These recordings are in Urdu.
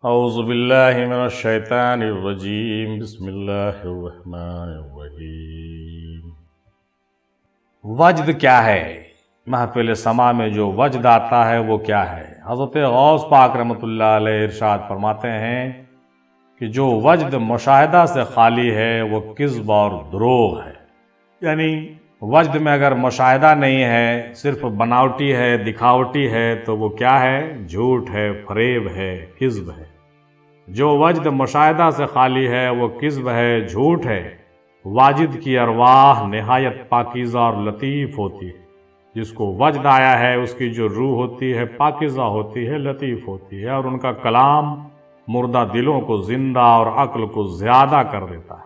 اعوذ باللہ من الشیطان الرجیم بسم اللہ الرحمن الرحیم۔ وجد کیا ہے؟ محفل سما میں جو وجد آتا ہے وہ کیا ہے؟ حضرت غوث پاک رحمۃ اللہ علیہ ارشاد فرماتے ہیں کہ جو وجد مشاہدہ سے خالی ہے وہ کذب اور دروغ ہے۔ یعنی وجد میں اگر مشاہدہ نہیں ہے، صرف بناوٹی ہے، دکھاوٹی ہے، تو وہ کیا ہے؟ جھوٹ ہے، فریب ہے، کذب ہے۔ جو وجد مشاہدہ سے خالی ہے وہ کذب ہے، جھوٹ ہے۔ واجد کی ارواح نہایت پاکیزہ اور لطیف ہوتی ہے۔ جس کو وجد آیا ہے اس کی جو روح ہوتی ہے پاکیزہ ہوتی ہے، لطیف ہوتی ہے، اور ان کا کلام مردہ دلوں کو زندہ اور عقل کو زیادہ کر دیتا ہے۔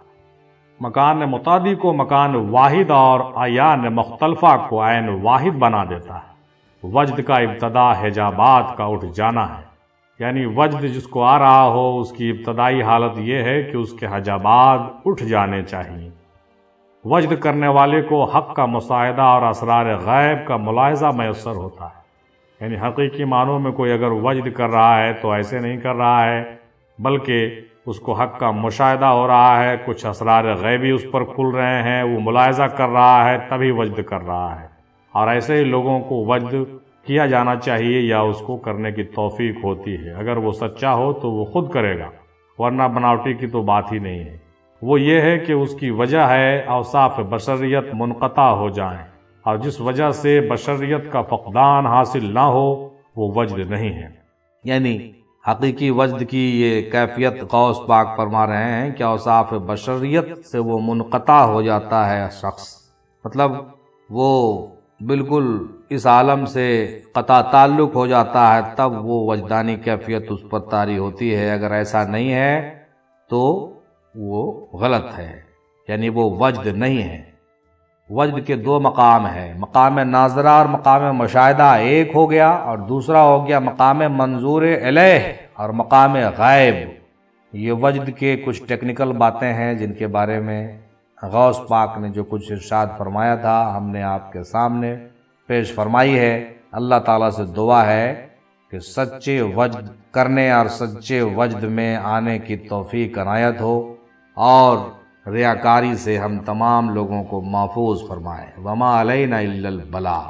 مکان متعدی کو مکان واحد اور اعیان مختلفہ کو عین واحد بنا دیتا ہے۔ وجد کا ابتدا حجابات کا اٹھ جانا ہے، یعنی وجد جس کو آ رہا ہو اس کی ابتدائی حالت یہ ہے کہ اس کے حجابات اٹھ جانے چاہیے۔ وجد کرنے والے کو حق کا مشاہدہ اور اسرار غیب کا ملاحظہ میسر ہوتا ہے۔ یعنی حقیقی معنوں میں کوئی اگر وجد کر رہا ہے تو ایسے نہیں کر رہا ہے، بلکہ اس کو حق کا مشاہدہ ہو رہا ہے، کچھ اسرار غیبی اس پر کھل رہے ہیں، وہ ملاحظہ کر رہا ہے تبھی وجد کر رہا ہے۔ اور ایسے ہی لوگوں کو وجد کیا جانا چاہیے یا اس کو کرنے کی توفیق ہوتی ہے۔ اگر وہ سچا ہو تو وہ خود کرے گا، ورنہ بناوٹی کی تو بات ہی نہیں ہے۔ وہ یہ ہے کہ اس کی وجہ ہے اوصاف بشریت منقطع ہو جائیں، اور جس وجہ سے بشریت کا فقدان حاصل نہ ہو وہ وجد نہیں ہے۔ یعنی حقیقی وجد کی یہ کیفیت غوث پاک فرما رہے ہیں کہ اوصاف بشریت سے وہ منقطع ہو جاتا ہے شخص، مطلب وہ بالکل اس عالم سے قطع تعلق ہو جاتا ہے، تب وہ وجدانی کیفیت اس پر طاری ہوتی ہے۔ اگر ایسا نہیں ہے تو وہ غلط ہے، یعنی وہ وجد نہیں ہے۔ وجد کے دو مقام ہیں، مقام ناظرہ اور مقام مشاہدہ ایک ہو گیا، اور دوسرا ہو گیا مقام منظور الیہ اور مقام غیب۔ یہ وجد کے کچھ ٹیکنیکل باتیں ہیں جن کے بارے میں غوث پاک نے جو کچھ ارشاد فرمایا تھا ہم نے آپ کے سامنے پیش فرمائی ہے۔ اللہ تعالیٰ سے دعا ہے کہ سچے وجد کرنے اور سچے وجد میں آنے کی توفیق عنایت ہو، اور ریاکاری سے ہم تمام لوگوں کو محفوظ فرمائے۔ وما علینا الا البلاغ۔